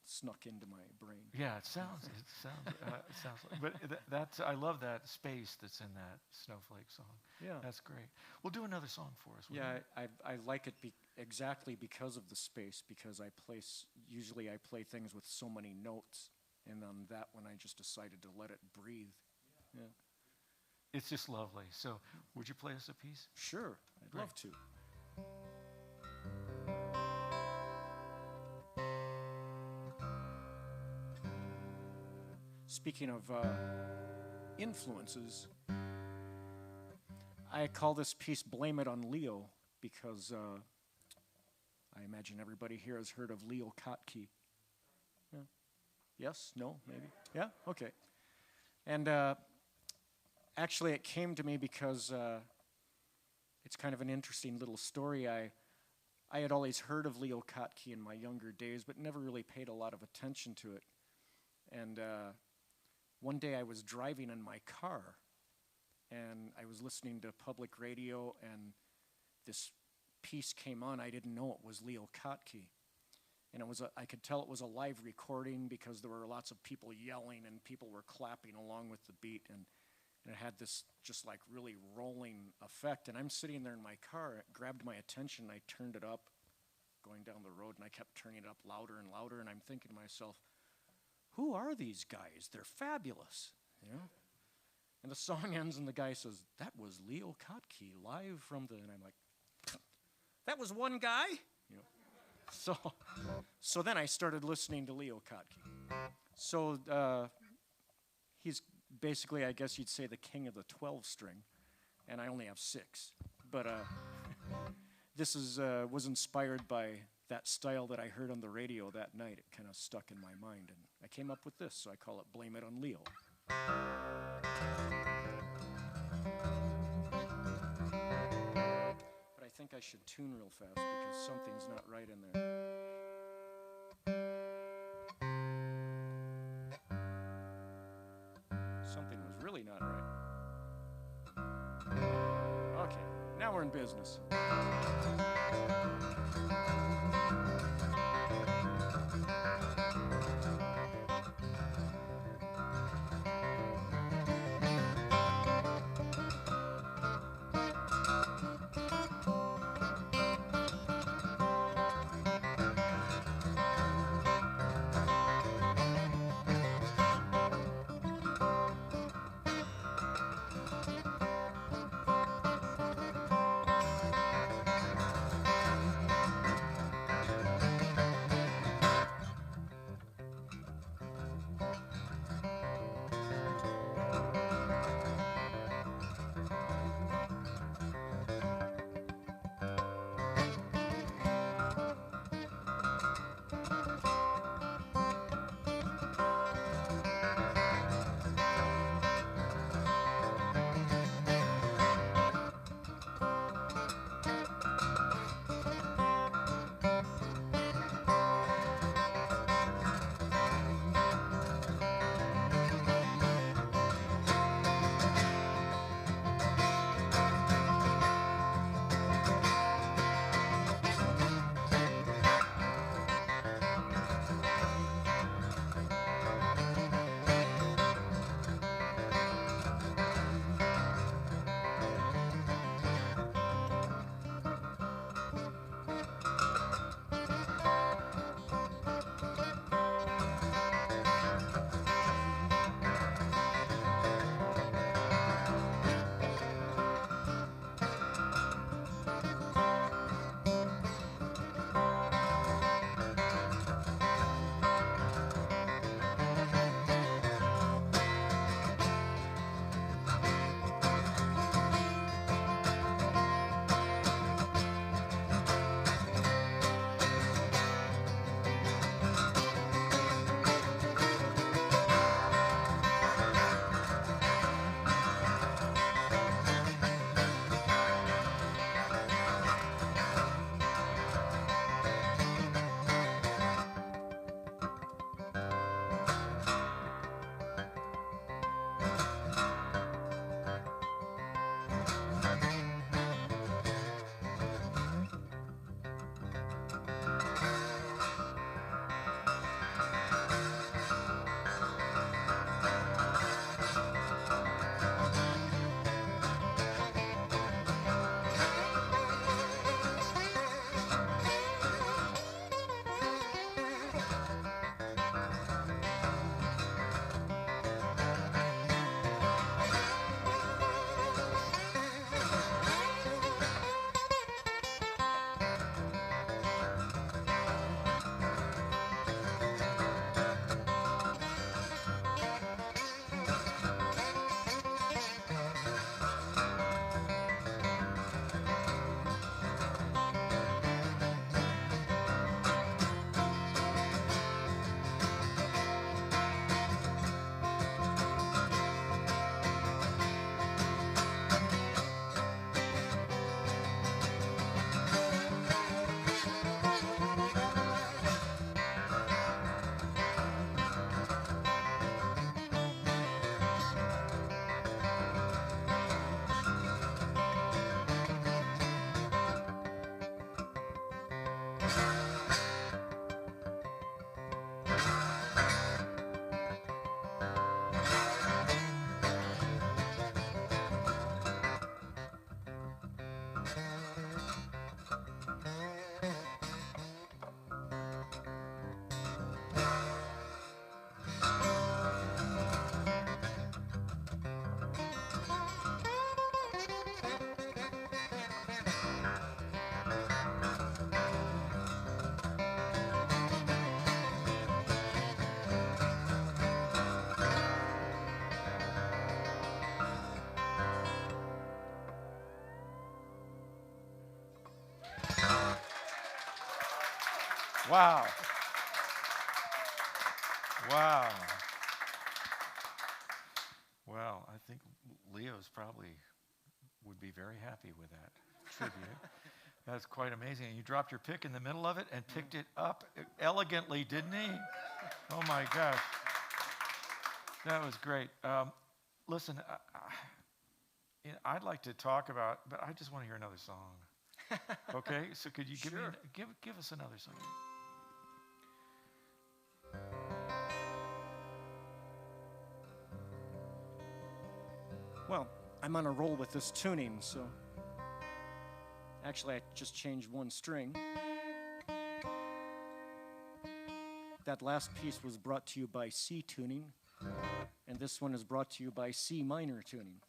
snuck into my brain. Yeah, it sounds like, but that's, I love that space that's in that Snowflake song. Yeah. That's great. We'll do another song for us. Yeah, I like it exactly because of the space, because usually I play things with so many notes, and on that one I just decided to let it breathe. Yeah. It's just lovely. So would you play us a piece? Sure, I'd love to. Speaking of influences, I call this piece Blame It on Leo because I imagine everybody here has heard of Leo Kottke. Yeah. Yes? No? Maybe? Yeah? Okay. And actually it came to me because it's kind of an interesting little story. I had always heard of Leo Kottke in my younger days, but never really paid a lot of attention to it. And one day I was driving in my car, and I was listening to public radio, and this piece came on. I didn't know it was Leo Kottke. And I could tell it was a live recording because there were lots of people yelling, and people were clapping along with the beat, and it had this just like really rolling effect. And I'm sitting there in my car, it grabbed my attention, I turned it up, going down the road, and I kept turning it up louder and louder, and I'm thinking to myself, who are these guys? They're fabulous, you know? And the song ends, and the guy says, that was Leo Kottke, live from the, and I'm like, that was one guy? You know? So then I started listening to Leo Kottke. So he's basically, I guess you'd say, the king of the 12-string, and I only have 6. But this was inspired by that style that I heard on the radio that night. It kind of stuck in my mind, and I came up with this, so I call it Blame It on Leo. But I think I should tune real fast because something's not right in there. Something was really not right. Okay, now we're in business. Wow. Wow. Well, I think Leo's probably would be very happy with that tribute. That's quite amazing. And you dropped your pick in the middle of it and picked it up elegantly, didn't he? Oh my gosh. That was great. Listen, I'd like to talk about, but I just want to hear another song. Okay, so could you give me give us another song? Well, I'm on a roll with this tuning, so actually I just changed one string. That last piece was brought to you by C tuning, and this one is brought to you by C minor tuning.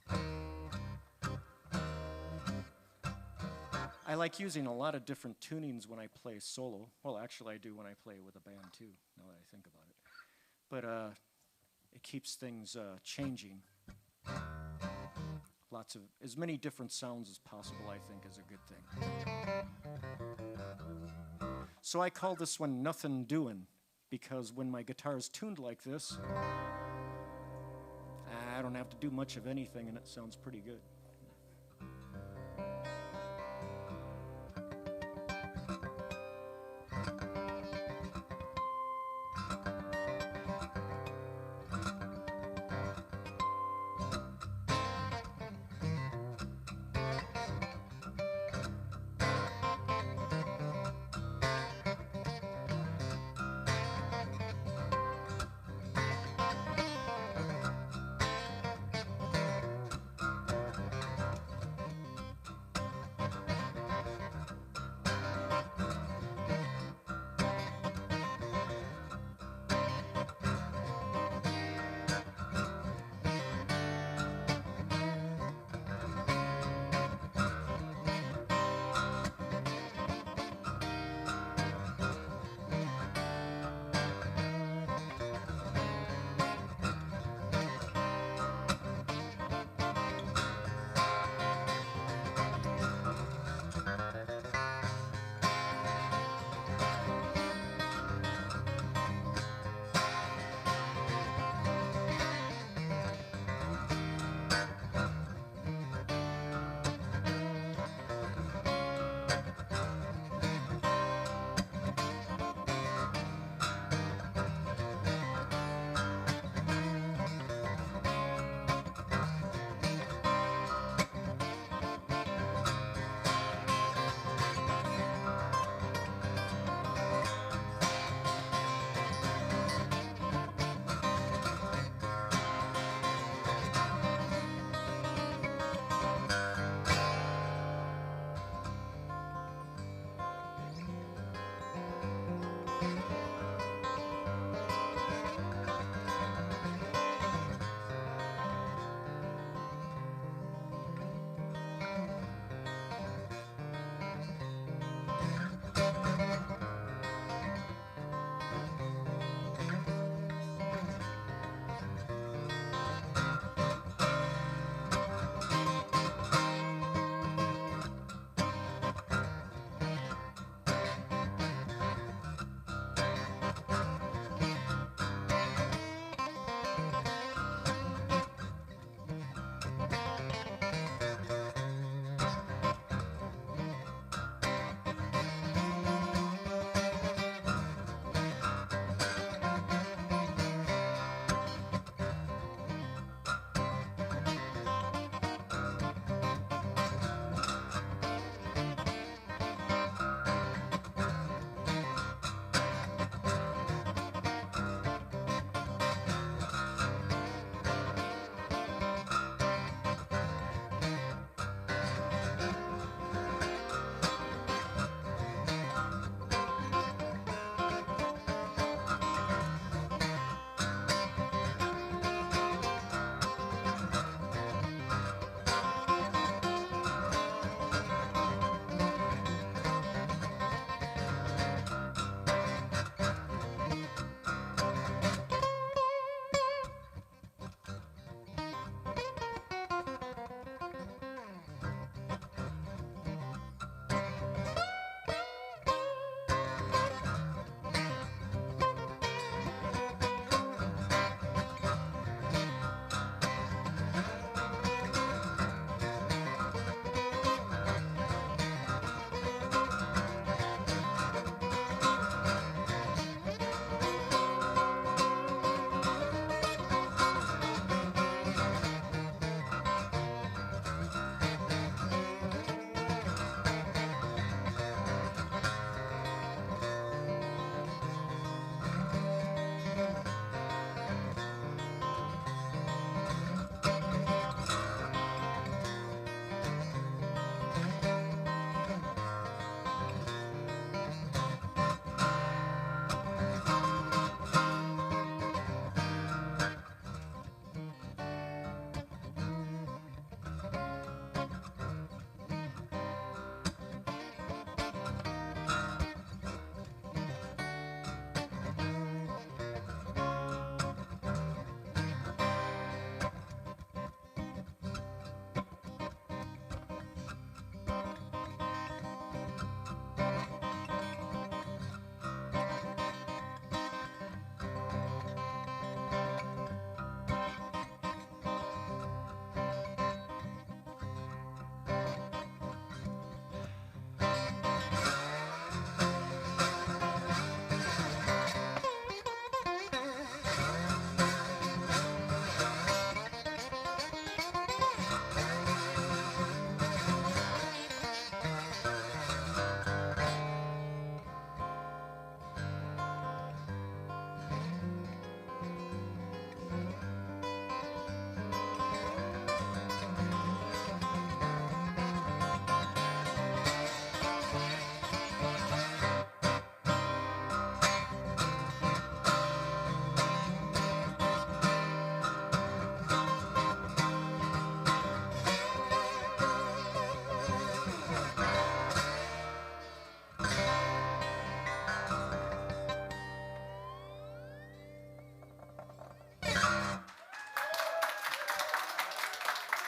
I like using a lot of different tunings when I play solo. Well, actually I do when I play with a band too, now that I think about it. But it keeps things changing. Lots of, as many different sounds as possible, I think, is a good thing. So I call this one Nothing Doin', because when my guitar is tuned like this, I don't have to do much of anything and it sounds pretty good.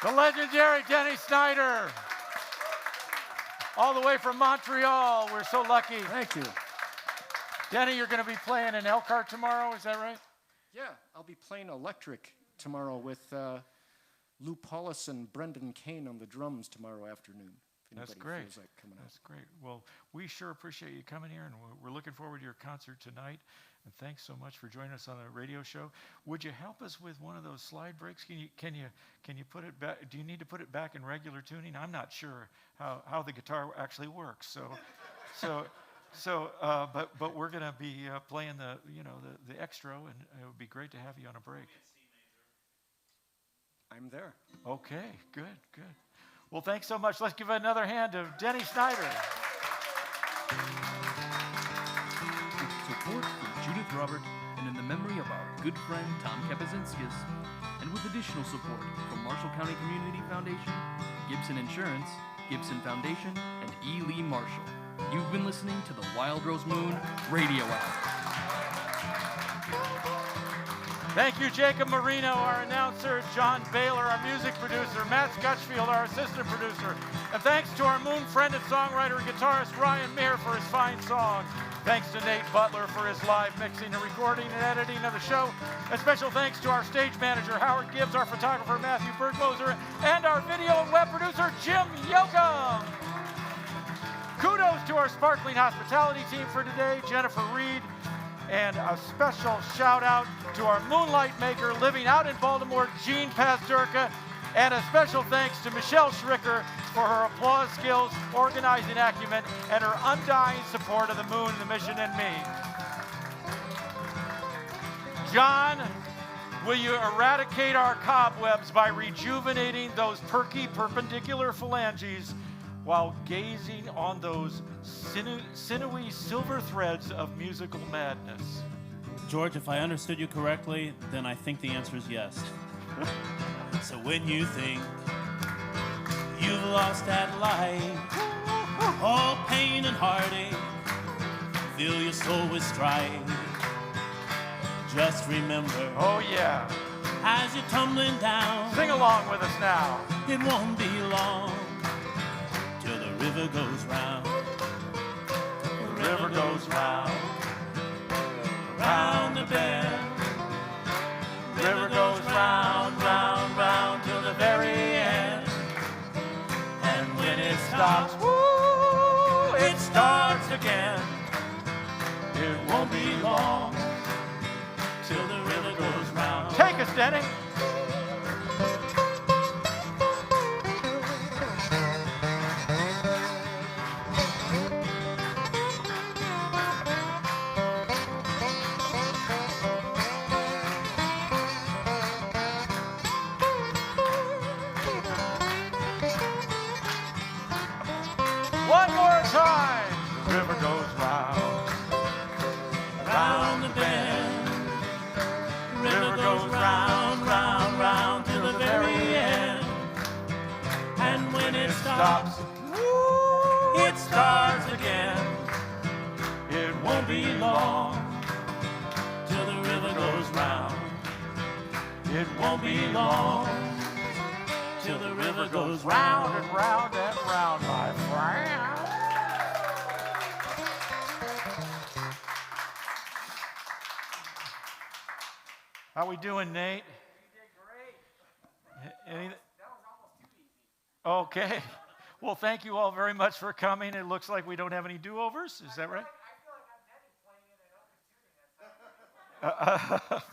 The legendary Denny Snyder. All the way from Montreal. We're so lucky. Thank you. Denny, you're going to be playing in Elkhart tomorrow, is that right? Yeah, I'll be playing electric tomorrow with Lou Paulus and Brendan Kane on the drums tomorrow afternoon. If That's anybody great. feels like coming out. That's great. Well, we sure appreciate you coming here, and we're looking forward to your concert tonight. And thanks so much for joining us on the radio show. Would you help us with one of those slide breaks? Can you put it back? Do you need to put it back in regular tuning? I'm not sure how the guitar actually works. But we're going to be playing the extra, and it would be great to have you on a break. I'm there. Okay, good. Well, thanks so much. Let's give another hand to Denny Snyder. Support for Judith Robert and in the memory of our good friend Tom Kapazinskis, and with additional support from Marshall County Community Foundation, Gibson Insurance, Gibson Foundation, and E. Lee Marshall. You've been listening to the Wild Rose Moon Radio Hour. Thank you, Jacob Marino, our announcer, John Baylor, our music producer, Matt Scotchfield, our assistant producer, and thanks to our Moon friend and songwriter and guitarist Ryan Meir for his fine songs. Thanks to Nate Butler for his live mixing and recording and editing of the show. A special thanks to our stage manager, Howard Gibbs, our photographer, Matthew Bergmoser, and our video and web producer, Jim Yoakum. Kudos to our sparkling hospitality team for today, Jennifer Reed, and a special shout out to our moonlight maker living out in Baltimore, Jean Pazdurka, and a special thanks to Michelle Schricker for her applause skills, organizing acumen, and her undying support of the moon, the mission, and me. John, will you eradicate our cobwebs by rejuvenating those perky perpendicular phalanges while gazing on those sinewy silver threads of musical madness? George, if I understood you correctly, then I think the answer is yes. So when you think you've lost at life, all pain and heartache, fill your soul with strife, just remember, oh yeah, as you're tumbling down, sing along with us now. It won't be long till the river goes round. The river goes round, round the bend. River goes round, round, round till the very end. And when it stops, woo, it starts again. It won't be long till the river goes round. Take us, Denny. One more time. The river goes round, Round the bend. River goes round, round, round till the very end. And when it stops, it starts again. It won't be long till the river goes round. It won't be long till the river goes round and round and round, my friend. How we doing, Nate? You did great. Any, That was almost too easy. okay. Well, thank you all very much for coming. It looks like we don't have any do-overs. Is that right? I feel like I'm Denny playing it in open tuning. That's not